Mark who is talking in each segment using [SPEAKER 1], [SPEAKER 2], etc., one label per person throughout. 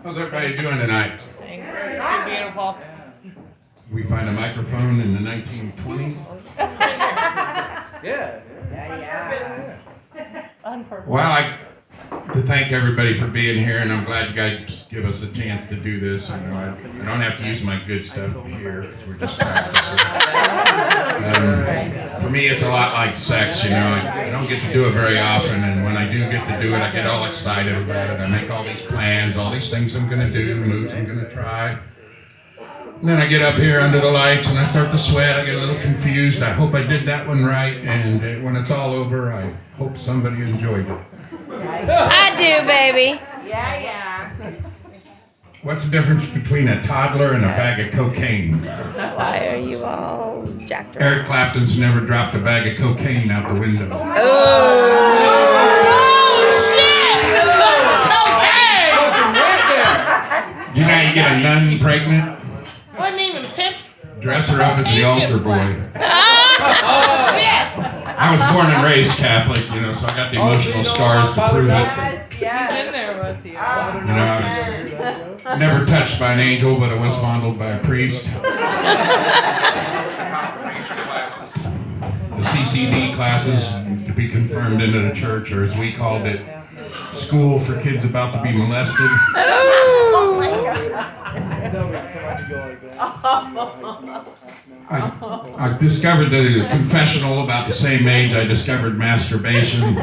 [SPEAKER 1] How's everybody doing tonight?
[SPEAKER 2] Sing. You're beautiful.
[SPEAKER 1] We find a microphone in the 1920s.
[SPEAKER 3] Yeah.
[SPEAKER 2] On purpose.
[SPEAKER 1] Well, I to thank everybody for being here, and I'm glad you guys give us a chance to do this. I don't have to use my good stuff here because we're just practicing. For me, it's a lot like sex, you know. I don't get to do it very often, and when I do get to do it, I get all excited about it. I make all these plans, all these things I'm going to do, moves I'm going to try. And then I get up here under the lights and I start to sweat. I get a little confused. I hope I did that one right, and when it's all over, I hope somebody enjoyed it.
[SPEAKER 2] I do, baby.
[SPEAKER 4] Yeah.
[SPEAKER 1] What's the difference between a toddler and a bag of cocaine?
[SPEAKER 2] Why are you all jacked up?
[SPEAKER 1] Eric Clapton's never dropped a bag of cocaine out the window.
[SPEAKER 2] Oh, shit!
[SPEAKER 1] You know how you get a nun pregnant?
[SPEAKER 2] Wasn't even pimp.
[SPEAKER 1] Dress her up as the altar boy.
[SPEAKER 2] Oh, shit!
[SPEAKER 1] I was born and raised Catholic, you know, so I got the emotional scars to prove it.
[SPEAKER 2] He's in there with you.
[SPEAKER 1] You know, I was never touched by an angel, but I was fondled by a priest. The CCD classes, to be confirmed into the church, or as we called it, school for kids about to be molested.
[SPEAKER 2] Oh my
[SPEAKER 1] I discovered the confessional about the same age I discovered masturbation. Boy,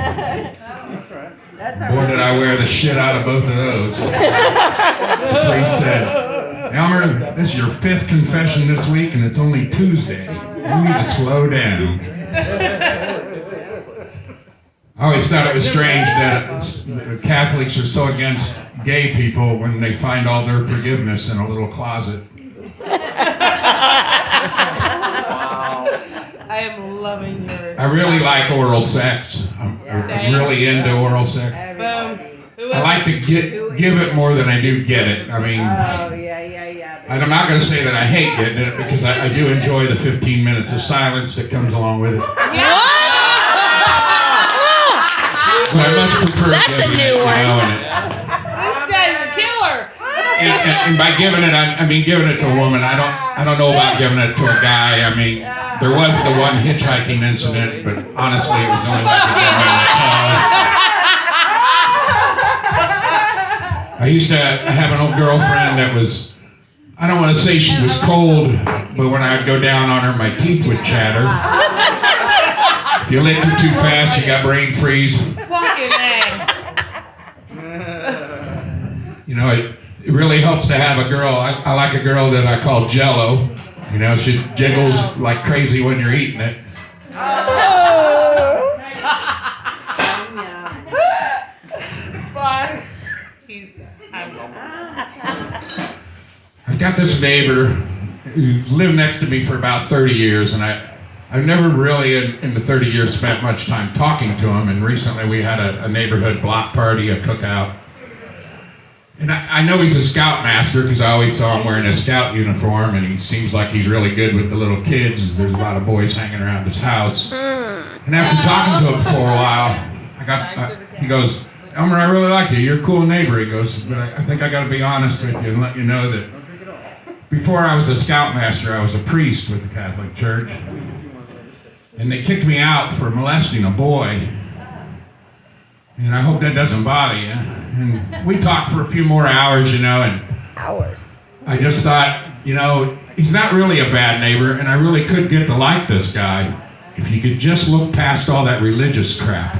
[SPEAKER 1] did I wear the shit out of both of those. The priest said, Elmer, this is your 5th confession this week, and it's only Tuesday. You need to slow down. I always thought it was strange that Catholics are so against gay people when they find all their forgiveness in a little closet.
[SPEAKER 2] I am loving yours.
[SPEAKER 1] I really like oral sex. I'm really into oral sex.
[SPEAKER 2] Boom.
[SPEAKER 1] I like to give it more than I do get it. I mean, I'm not going to say that I hate getting it because I do enjoy the 15 minutes of silence that comes along with it. But I much prefer giving it, you know,
[SPEAKER 2] This guy's a killer.
[SPEAKER 1] and by giving it, I mean giving it to a woman. I don't know about giving it to a guy. I mean, there was the one hitchhiking incident, but honestly, it was only like a guy in the car. I used to have an old girlfriend that was, I don't want to say she was cold, but when I would go down on her, my teeth would chatter. If you licked her too fast, you got brain freeze.
[SPEAKER 2] Fucking A.
[SPEAKER 1] You know, it really helps to have a girl. I like a girl that I call Jello. You know, she jiggles like crazy when you're eating it. I've got this neighbor who's lived next to me for about 30 years, and I've never really, in the 30 years, spent much time talking to him, and recently we had a neighborhood block party, a cookout. And I know he's a scoutmaster because I always saw him wearing a scout uniform, and he seems like he's really good with the little kids. There's a lot of boys hanging around his house. And after talking to him for a while, he goes, Elmer, I really like you. You're a cool neighbor. He goes, but I think I got to be honest with you and let you know that before I was a scoutmaster, I was a priest with the Catholic Church. And they kicked me out for molesting a boy. And I hope that doesn't bother you. And we talked for a few more hours, you know, and I just thought, you know, he's not really a bad neighbor, and I really could get to like this guy if you could just look past all that religious crap.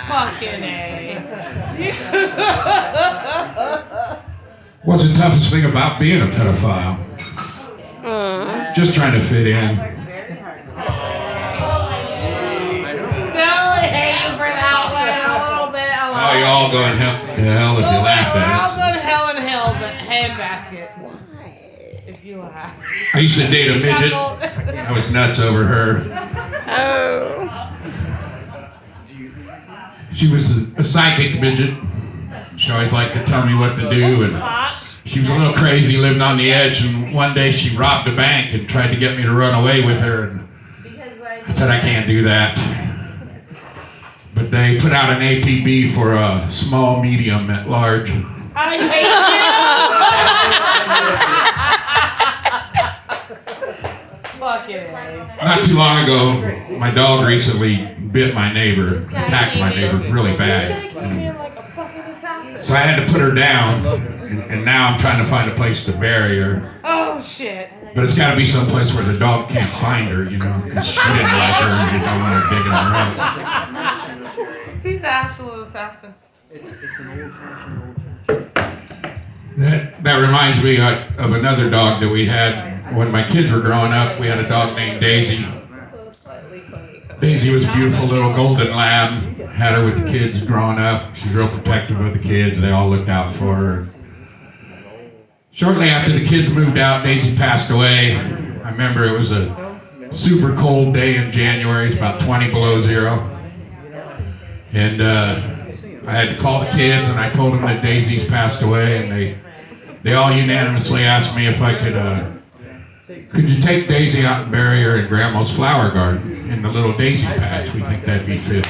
[SPEAKER 2] Fucking A.
[SPEAKER 1] What's the toughest thing about being a pedophile? Just trying to fit in. Oh, you're all going to hell if you laugh
[SPEAKER 2] We're all
[SPEAKER 1] at
[SPEAKER 2] going to hell in a handbasket. If you laugh.
[SPEAKER 1] it. I used to date a midget. I was nuts over her.
[SPEAKER 2] Oh.
[SPEAKER 1] She was a psychic midget. She always liked to tell me what to do, and she was a little crazy, living on the edge, and one day she robbed a bank and tried to get me to run away with her, and I said I can't do that. but they put out an APB for a small, medium, at large.
[SPEAKER 2] I hate you. Fucking A.
[SPEAKER 1] Not too long ago, my dog recently bit my neighbor, attacked my neighbor really bad. So I had to put her down, and now I'm trying to find a place to bury her.
[SPEAKER 2] Oh shit.
[SPEAKER 1] But it's got to be someplace where the dog can't find her, you know, because she didn't like her and you don't want her digging her up.
[SPEAKER 2] He's an absolute assassin.
[SPEAKER 3] It's an old-fashioned
[SPEAKER 1] That reminds me of another dog that we had when my kids were growing up. We had a dog named Daisy. Daisy was a beautiful little golden lab. Had her with the kids growing up. She's real protective of the kids. They all looked out for her. Shortly after the kids moved out, Daisy passed away. I remember it was a super cold day in January. It's about 20 below zero. And I had to call the kids and I told them that Daisy's passed away, and they all unanimously asked me if I could you take Daisy out and bury her in Grandma's flower garden in the little daisy patch? We think that'd be fit.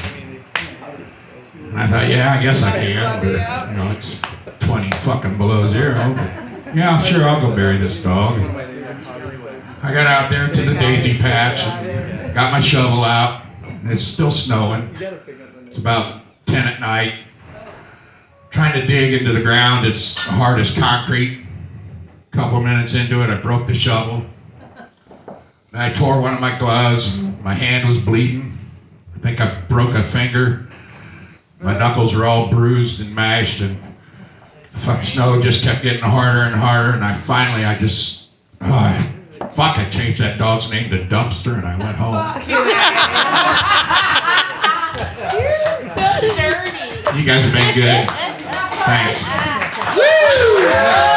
[SPEAKER 1] And I thought, yeah, I guess I can, but you know, it's 20 fucking below zero. But yeah, sure, I'll go bury this dog. I got out there to the daisy patch and got my shovel out. And it's still snowing. It's about 10 at night. Trying to dig into the ground, it's hard as concrete. A couple minutes into it, I broke the shovel. And I tore one of my gloves, and my hand was bleeding. I think I broke a finger. My knuckles were all bruised and mashed, and fuck, snow just kept getting harder and harder, and I changed that dog's name to Dumpster, and I went home.
[SPEAKER 2] You're so dirty.
[SPEAKER 1] You guys have been good. Thanks.
[SPEAKER 2] Woo!